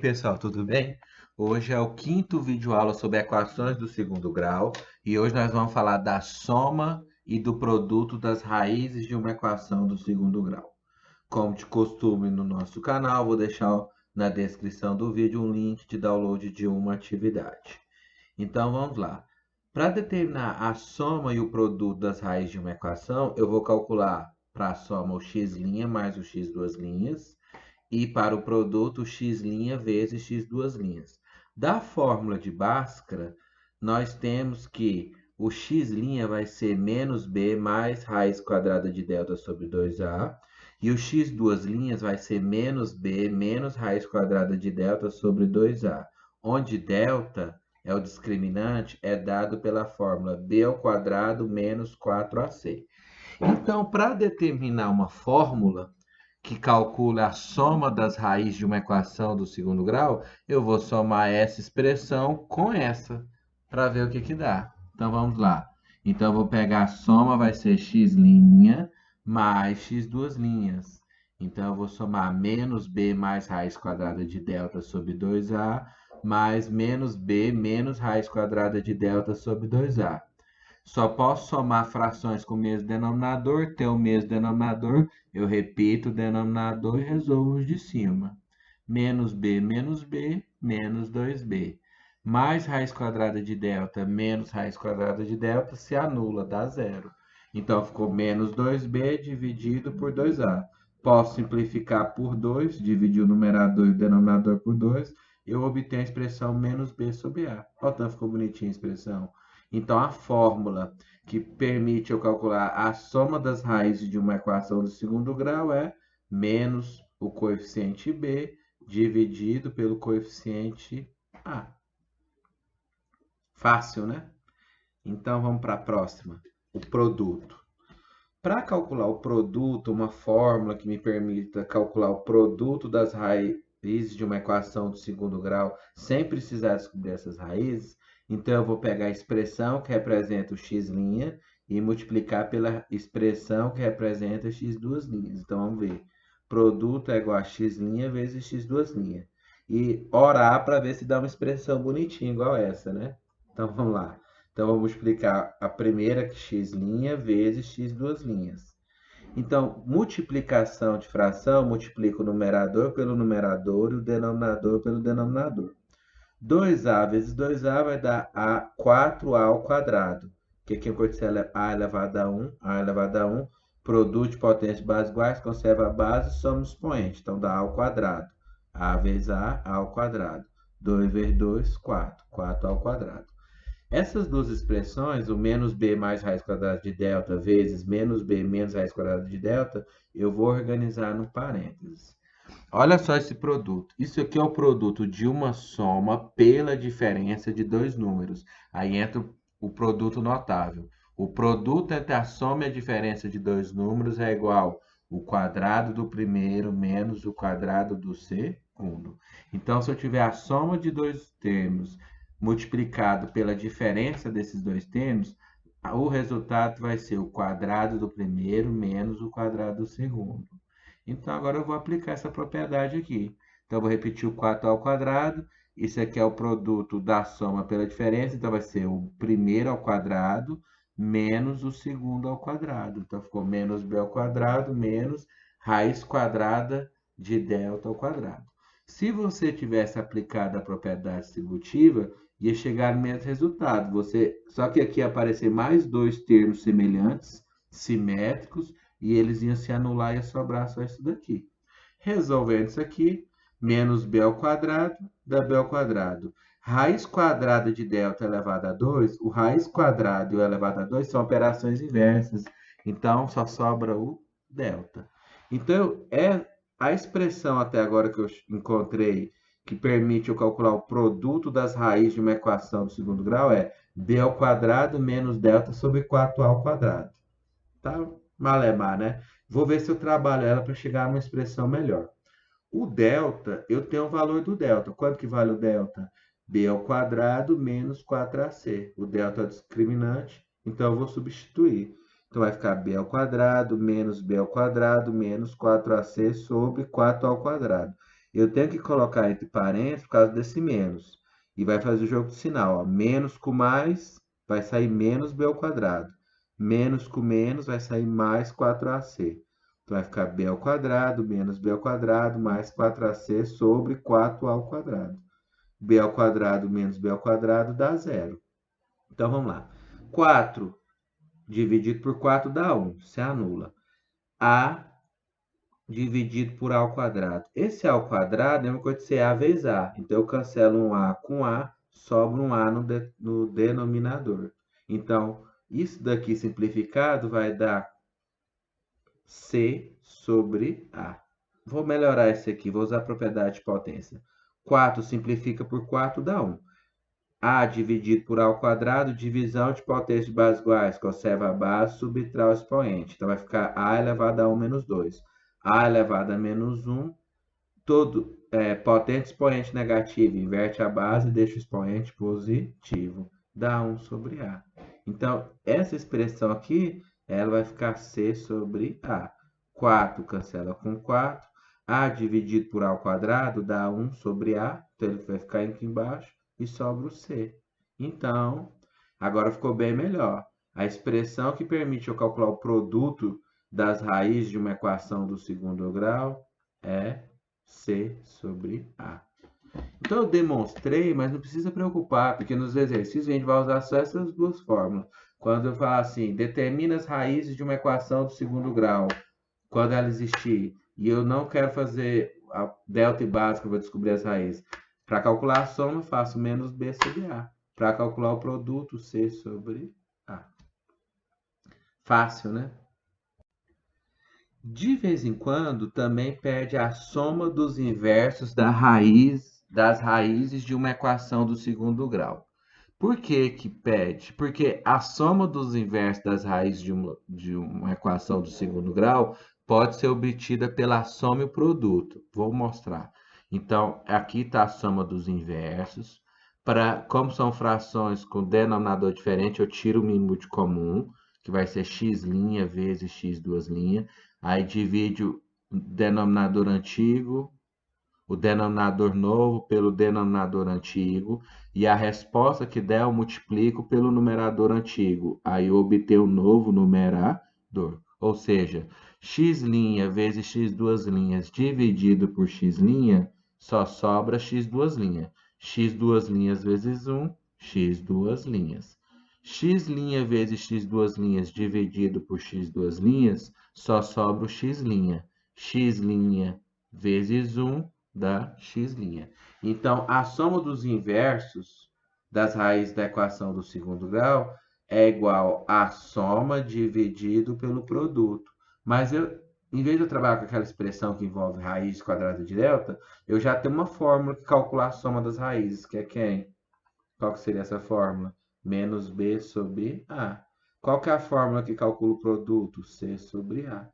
pessoal, tudo bem? Hoje é o quinto vídeo aula sobre equações do segundo grau e hoje nós vamos falar da soma e do produto das raízes de uma equação do segundo grau. Como de costume no nosso canal, vou deixar na descrição do vídeo um link de download de uma atividade. Então vamos lá. Para determinar a soma e o produto das raízes de uma equação, eu vou calcular para a soma o x' mais o x duas linhas e para o produto x' vezes x duas linhas. Da fórmula de Bhaskara, nós temos que o x' vai ser menos b mais raiz quadrada de delta sobre 2a, e o x duas linhas vai ser menos b menos raiz quadrada de delta sobre 2a, onde delta é o discriminante, é dado pela fórmula b ao quadrado menos 4ac. Então, para determinar uma fórmula que calcula a soma das raízes de uma equação do segundo grau, eu vou somar essa expressão com essa, para ver o que dá. Então, vamos lá. Então, eu vou pegar a soma, vai ser x' mais x duas linhas. Então, eu vou somar menos b mais raiz quadrada de delta sobre 2a, mais menos b menos raiz quadrada de delta sobre 2a. Só posso somar frações com o mesmo denominador, ter o mesmo denominador, eu repito o denominador e resolvo os de cima. Menos b, menos 2b. Mais raiz quadrada de delta, menos raiz quadrada de delta, se anula, dá zero. Então, ficou menos 2b dividido por 2a. Posso simplificar por 2, dividir o numerador e o denominador por 2, eu obtenho a expressão menos b sobre a. Olha tanto ficou bonitinha a expressão. Então, a fórmula que permite eu calcular a soma das raízes de uma equação do segundo grau é menos o coeficiente b dividido pelo coeficiente a. Fácil, né? Então, vamos para a próxima. O produto. Para calcular o produto, uma fórmula que me permita calcular o produto das raízes de uma equação do segundo grau sem precisar descobrir essas raízes, então eu vou pegar a expressão que representa o x' e multiplicar pela expressão que representa x duas linhas. Então vamos ver. Produto é igual a x' vezes x duas linhas. E orar para ver se dá uma expressão bonitinha igual essa, né? Então vamos lá. Então vou multiplicar a primeira x' vezes x duas linhas. Então, multiplicação de fração, multiplica o numerador pelo numerador e o denominador pelo denominador. 2a vezes 2a vai dar 4a ao quadrado, que aqui em coeficiente é a elevado a 1, a elevado a 1, produto de potência de bases iguais, conserva a base, soma os expoentes, então dá a ao quadrado. A vezes a ao quadrado. 2 vezes 2, 4, 4a ao quadrado. Essas duas expressões, o menos b mais raiz quadrada de delta vezes menos b menos raiz quadrada de delta, eu vou organizar no parênteses. Olha só esse produto. Isso aqui é o produto de uma soma pela diferença de dois números. Aí entra o produto notável. O produto entre a soma e a diferença de dois números é igual o quadrado do primeiro menos o quadrado do segundo. Então, se eu tiver a soma de dois termos multiplicado pela diferença desses dois termos, o resultado vai ser o quadrado do primeiro menos o quadrado do segundo. Então, agora eu vou aplicar essa propriedade aqui. Então, eu vou repetir o 4 ao quadrado. Isso aqui é o produto da soma pela diferença. Então, vai ser o primeiro ao quadrado menos o segundo ao quadrado. Então, ficou menos b ao quadrado menos raiz quadrada de delta ao quadrado. Se você tivesse aplicado a propriedade distributiva, ia chegar no mesmo resultado. Só que aqui ia aparecer mais dois termos semelhantes, simétricos, e eles iam se anular e ia sobrar só isso daqui. Resolvendo isso aqui, menos b ao quadrado dá b ao quadrado. Raiz quadrada de delta elevado a 2, o raiz quadrada e o elevado a 2 são operações inversas. Então, só sobra o delta. Então, a expressão até agora que eu encontrei que permite eu calcular o produto das raízes de uma equação do segundo grau é b ao quadrado menos delta sobre 4a ao quadrado. Tá? Malemar, né? Vou ver se eu trabalho ela para chegar a uma expressão melhor. O delta, eu tenho o valor do delta. Quanto que vale o delta? B ao quadrado menos 4ac. O delta é o discriminante, então eu vou substituir. Então vai ficar b ao quadrado menos b ao quadrado menos 4ac sobre 4 ao quadrado. eu tenho que colocar entre parênteses por causa desse menos. E vai fazer o jogo de sinal, ó. Menos com mais vai sair menos b ao quadrado. Menos com menos vai sair mais 4ac. Então vai ficar b ao quadrado menos b ao quadrado mais 4ac sobre 4a ao quadrado. B ao quadrado menos b ao quadrado dá zero. Então vamos lá. 4 dividido por 4 dá 1, se anula. A dividido por A ao quadrado. Esse A ao quadrado é uma coisa de ser A vezes A. Então, eu cancelo um A com A, sobra um A no denominador. Então, isso daqui simplificado vai dar C sobre A. Vou melhorar esse aqui, vou usar a propriedade de potência. 4 simplifica por 4 dá 1. A dividido por A ao quadrado, divisão de potência de bases iguais, conserva a base, subtrai o expoente. Então, vai ficar A elevado a 1 menos 2. A elevado a menos 1, todo potente expoente negativo, inverte a base e deixa o expoente positivo. Dá 1 sobre A. Então, essa expressão aqui, ela vai ficar C sobre A. 4 cancela com 4. A dividido por A ao quadrado dá 1 sobre A. Então, ele vai ficar aqui embaixo e sobra o C. Então, agora ficou bem melhor. A expressão que permite eu calcular o produto das raízes de uma equação do segundo grau é C sobre A. Então, eu demonstrei, mas não precisa preocupar, porque nos exercícios a gente vai usar só essas duas fórmulas. Quando eu falar assim, determina as raízes de uma equação do segundo grau, quando ela existir, e eu não quero fazer a delta e básica para descobrir as raízes. Para calcular a soma, eu faço menos B sobre A. Para calcular o produto, C sobre A. Fácil, né? De vez em quando, também pede a soma dos inversos das raízes de uma equação do segundo grau. Por que que pede? Porque a soma dos inversos das raízes de uma equação do segundo grau pode ser obtida pela soma e o produto. Vou mostrar. Então, aqui está a soma dos inversos. Como são frações com denominador diferente, eu tiro o mínimo de comum, que vai ser x' vezes x duas linhas. Aí divide o denominador antigo, o denominador novo pelo denominador antigo, e a resposta que der eu multiplico pelo numerador antigo. Aí eu obtenho o novo numerador. Ou seja, x' vezes x duas linhas dividido por x', só sobra x duas linhas. X duas linhas vezes 1, x duas linhas. X' vezes x duas linhas dividido por x duas linhas, só sobra o x'. X' vezes 1 dá x'. Então, a soma dos inversos das raízes da equação do segundo grau é igual à soma dividido pelo produto. Mas em vez de eu trabalhar com aquela expressão que envolve raiz quadrada de delta, eu já tenho uma fórmula que calcula a soma das raízes, que é quem? Qual que seria essa fórmula? Menos B sobre A. Qual que é a fórmula que calcula o produto? C sobre A.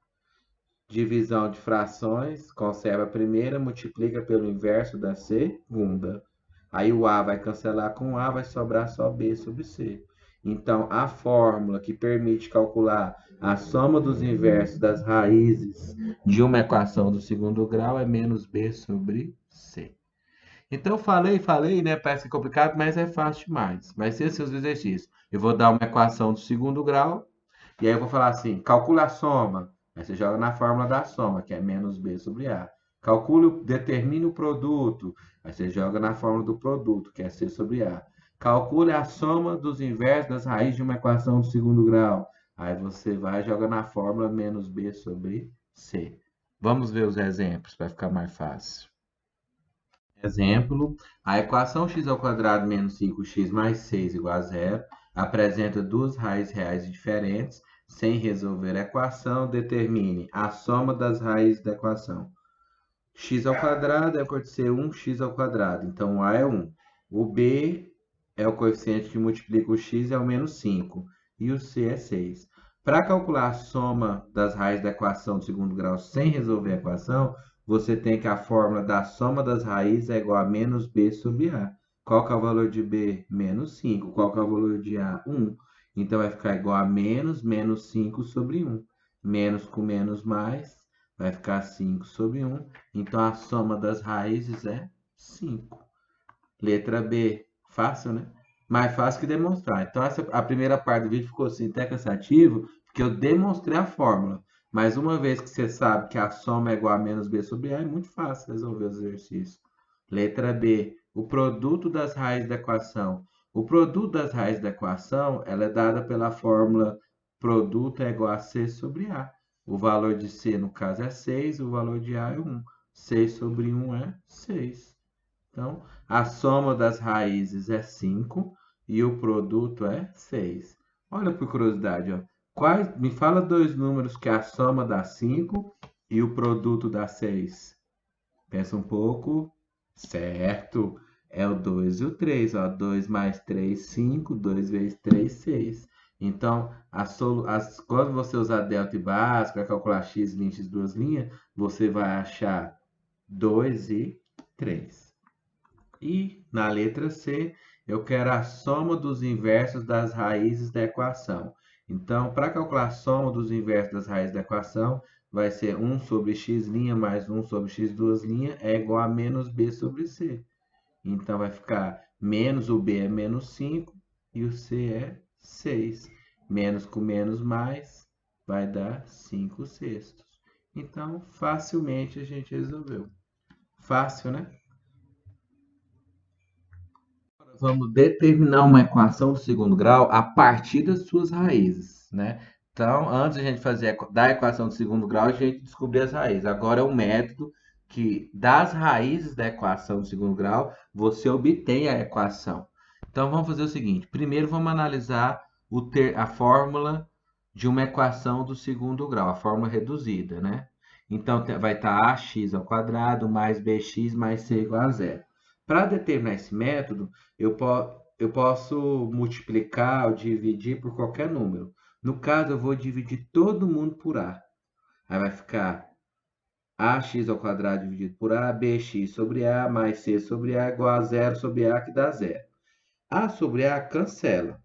Divisão de frações, conserva a primeira, multiplica pelo inverso da segunda. Aí o A vai cancelar com A, vai sobrar só B sobre C. Então, a fórmula que permite calcular a soma dos inversos das raízes de uma equação do segundo grau é menos B sobre C. Então, falei, né? Parece complicado, mas é fácil demais. Vai ser seus exercícios. Eu vou dar uma equação do segundo grau, e aí eu vou falar assim, calcula a soma. Aí você joga na fórmula da soma, que é menos B sobre A. Determine o produto. Aí você joga na fórmula do produto, que é C sobre A. Calcule a soma dos inversos das raízes de uma equação do segundo grau. Aí você vai e joga na fórmula menos B sobre C. Vamos ver os exemplos para ficar mais fácil. Exemplo, a equação x ao quadrado menos 5x mais 6 igual a zero apresenta duas raízes reais diferentes. Sem resolver a equação, determine a soma das raízes da equação. X ao quadrado pode ser 1x ao quadrado, então o A é 1. O B é o coeficiente que multiplica o x, é o menos 5. E o C é 6. Para calcular a soma das raízes da equação do segundo grau sem resolver a equação, você tem que a fórmula da soma das raízes é igual a menos B sobre A. Qual que é o valor de B? Menos 5. Qual que é o valor de A? 1. Então, vai ficar igual a menos 5 sobre 1. Menos com menos mais vai ficar 5 sobre 1. Então, a soma das raízes é 5. Letra B, fácil, né? Mais fácil que demonstrar. Então, a primeira parte do vídeo ficou assim, até cansativo, porque eu demonstrei a fórmula. Mas uma vez que você sabe que a soma é igual a menos B sobre A, é muito fácil resolver os exercícios. Letra B, o produto das raízes da equação. O produto das raízes da equação, ela é dada pela fórmula produto é igual a C sobre A. O valor de C, no caso, é 6, o valor de A é 1. 6 sobre 1 é 6. Então, a soma das raízes é 5 e o produto é 6. Olha por curiosidade, ó. Me fala dois números que a soma dá 5 e o produto dá 6. Pensa um pouco. Certo. É o 2 e o 3. Ó. 2 mais 3, 5. 2 vezes 3, 6. Então, quando você usar delta e básico para calcular x', x duas linhas, você vai achar 2 e 3. E na letra C, eu quero a soma dos inversos das raízes da equação. Então, para calcular a soma dos inversos das raízes da equação, vai ser 1 sobre x' mais 1 sobre x duas linhas é igual a menos b sobre c. Então, vai ficar menos o b é menos 5 e o c é 6. Menos com menos mais vai dar 5 sextos. Então, facilmente a gente resolveu. Fácil, né? Vamos determinar uma equação do segundo grau a partir das suas raízes, né? Então, antes de a gente fazer da equação do segundo grau, a gente descobrir as raízes. Agora é um método que das raízes da equação do segundo grau, você obtém a equação. Então, vamos fazer o seguinte. Primeiro, vamos analisar a fórmula de uma equação do segundo grau, a fórmula reduzida, né? Então, vai estar ax ao quadrado mais bx mais c igual a zero. Para determinar esse método, eu posso multiplicar ou dividir por qualquer número. No caso, eu vou dividir todo mundo por A. Aí vai ficar ax ao quadrado dividido por A, bx sobre A, mais c sobre A igual a zero sobre A, que dá zero. A sobre A cancela.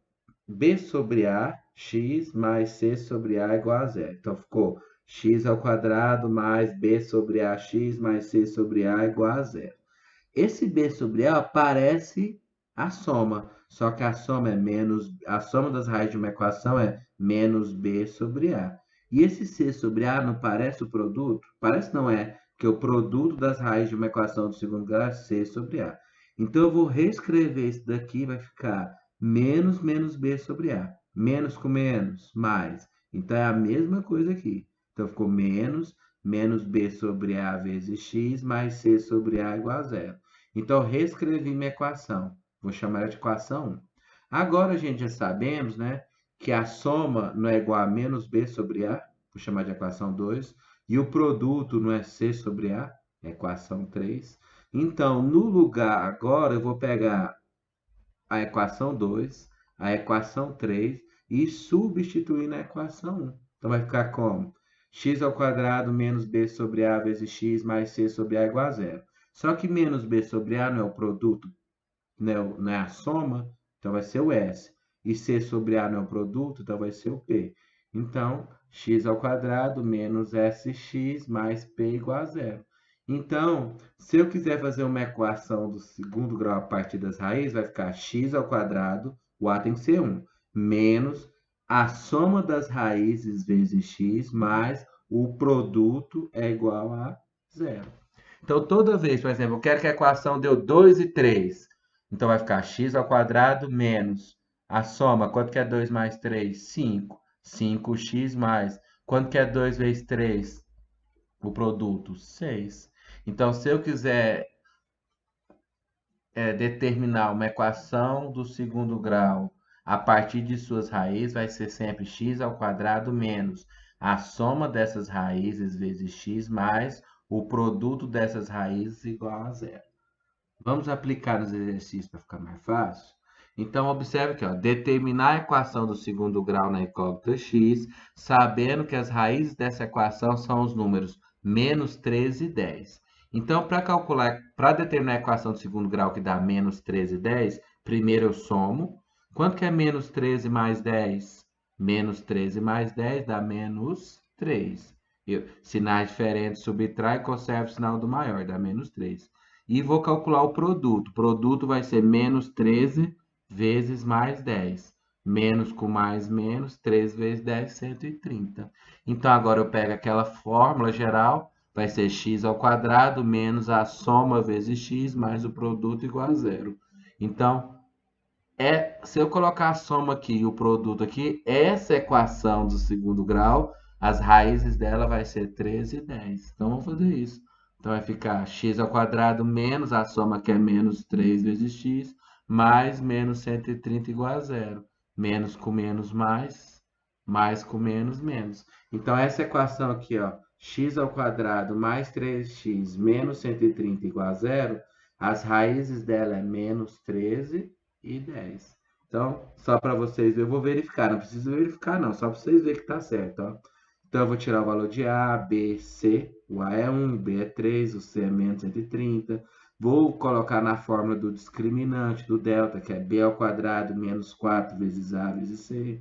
B sobre A, x mais c sobre A igual a zero. Então, ficou x ao quadrado mais b sobre ax mais c sobre A igual a zero. Esse b sobre A parece a soma, só que a soma das raízes de uma equação é menos b sobre A. E esse c sobre A não parece o produto? Parece não é, que o produto das raízes de uma equação do segundo grau é c sobre A. Então eu vou reescrever isso daqui, vai ficar menos b sobre A. Menos com menos, mais. Então é a mesma coisa aqui. Então ficou menos b sobre A vezes x mais c sobre A igual a zero. Então, reescrevi minha equação. Vou chamar ela de equação 1. Agora, a gente já sabemos, né, que a soma não é igual a menos b sobre A. Vou chamar de equação 2. E o produto não é c sobre A. É equação 3. Então, no lugar agora, eu vou pegar a equação 2, a equação 3 e substituir na equação 1. Então, vai ficar como? X ao quadrado menos b sobre A vezes x mais c sobre A igual a zero. Só que menos b sobre A não é o produto, não é a soma, então vai ser o S. E c sobre A não é o produto, então vai ser o P. Então, x ao quadrado menos sx mais p igual a zero. Então, se eu quiser fazer uma equação do segundo grau a partir das raízes, vai ficar x ao quadrado, o A tem que ser 1, menos a soma das raízes vezes x, mais o produto é igual a zero. Então, toda vez, por exemplo, eu quero que a equação deu 2 e 3. Então, vai ficar x ao quadrado menos a soma. Quanto que é 2 mais 3? 5. 5x mais. Quanto que é 2 vezes 3? O produto, 6. Então, se eu quiser determinar uma equação do segundo grau a partir de suas raízes, vai ser sempre x ao quadrado menos a soma dessas raízes vezes x mais o produto dessas raízes igual a zero. Vamos aplicar nos exercícios para ficar mais fácil? Então, observe aqui, ó, determinar a equação do segundo grau na incógnita x, sabendo que as raízes dessa equação são os números menos 13 e 10. Então, para determinar a equação do segundo grau que dá menos 13 e 10, primeiro eu somo. Quanto que é menos 13 mais 10? Menos 13 mais 10 dá menos 3. Sinais diferentes, subtrai e conserva o sinal do maior, dá menos 3. E vou calcular o produto. O produto vai ser menos 13 vezes mais 10. Menos com mais menos, 3 vezes 10, 130. Então, agora eu pego aquela fórmula geral, vai ser x ao quadrado menos a soma vezes x mais o produto igual a zero. Então, se eu colocar a soma aqui e o produto aqui, essa equação do segundo grau, as raízes dela vai ser 13 e 10. Então, vamos fazer isso. Então, vai ficar x ao quadrado menos a soma que é menos 3 vezes x, mais menos 130 igual a zero. Menos com menos mais com menos menos. Então, essa equação aqui, ó, x ao quadrado mais 3x menos 130 igual a zero, as raízes dela é menos 13 e 10. Então, só para vocês verem, eu vou verificar, não precisa verificar não, só para vocês verem que está certo, ó. Então, eu vou tirar o valor de A, B, C, o A é 1, o B é 3, o C é menos 130. Vou colocar na fórmula do discriminante, do delta, que é B ao quadrado menos 4 vezes A vezes C.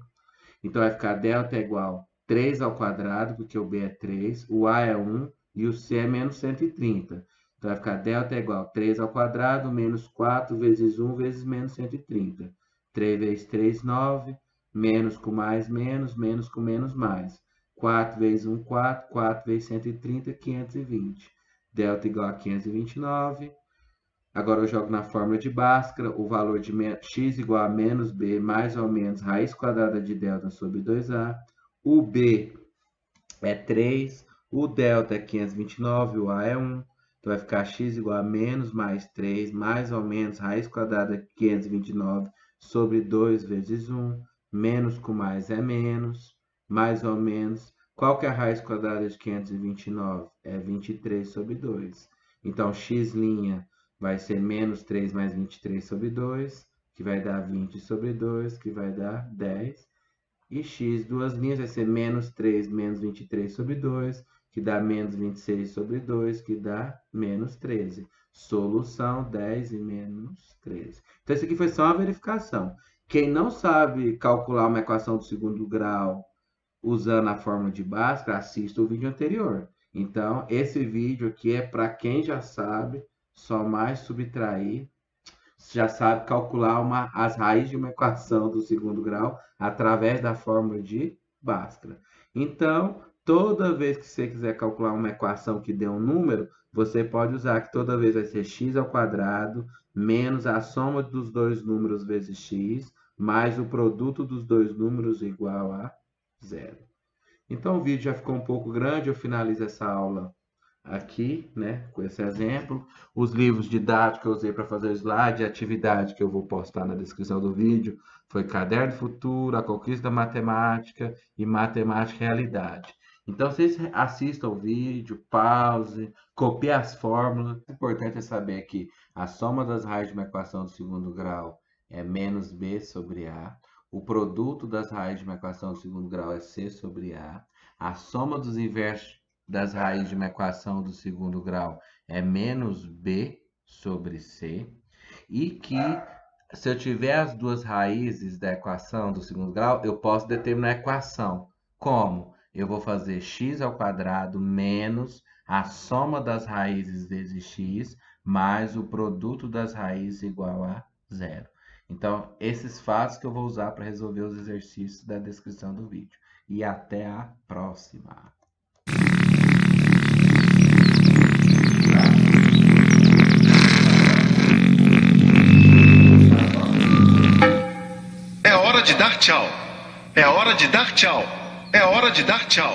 Então, vai ficar delta é igual a 3 ao quadrado, porque o B é 3, o A é 1 e o C é menos 130. Então, vai ficar delta é igual a 3 ao quadrado menos 4 vezes 1 vezes menos 130. 3 vezes 3, 9. Menos com mais, menos com menos, mais. 4 vezes 1, 4. 4 vezes 130, 520. Delta igual a 529. Agora eu jogo na fórmula de Bhaskara o valor de x igual a menos b mais ou menos raiz quadrada de delta sobre 2a. O b é 3, o delta é 529, o a é 1. Então vai ficar x igual a menos mais 3 mais ou menos raiz quadrada de 529 sobre 2 vezes 1. Menos com mais é menos, mais ou menos. Qual que é a raiz quadrada de 529? É 23 sobre 2. Então, x' vai ser menos 3 mais 23 sobre 2, que vai dar 20 sobre 2, que vai dar 10. E x, duas linhas, vai ser menos 3 menos 23 sobre 2, que dá menos 26 sobre 2, que dá menos 13. Solução 10 e menos 13. Então, isso aqui foi só uma verificação. Quem não sabe calcular uma equação do segundo grau usando a fórmula de Bhaskara, assista o vídeo anterior. Então, esse vídeo aqui é para quem já sabe somar e subtrair, já sabe calcular as raízes de uma equação do segundo grau através da fórmula de Bhaskara. Então, toda vez que você quiser calcular uma equação que dê um número, você pode usar que toda vez vai ser x ao quadrado menos a soma dos dois números vezes x, mais o produto dos dois números igual a zero. Então, o vídeo já ficou um pouco grande, eu finalizo essa aula aqui, né, com esse exemplo. Os livros didáticos que eu usei para fazer o slide, a atividade que eu vou postar na descrição do vídeo, foi Caderno Futuro, A Conquista da Matemática e Matemática e Realidade. Então, vocês assistam o vídeo, pause, copiem as fórmulas. O importante é saber que a soma das raízes de uma equação do segundo grau é menos b sobre a. O produto das raízes de uma equação do segundo grau é c sobre a. A soma dos inversos das raízes de uma equação do segundo grau é menos b sobre c, e que se eu tiver as duas raízes da equação do segundo grau, eu posso determinar a equação. Como? Eu vou fazer x ao quadrado menos a soma das raízes vezes x, mais o produto das raízes igual a zero. Então, esses fatos que eu vou usar para resolver os exercícios da descrição do vídeo. E até a próxima! É hora de dar tchau. É hora de dar tchau. É hora de dar tchau.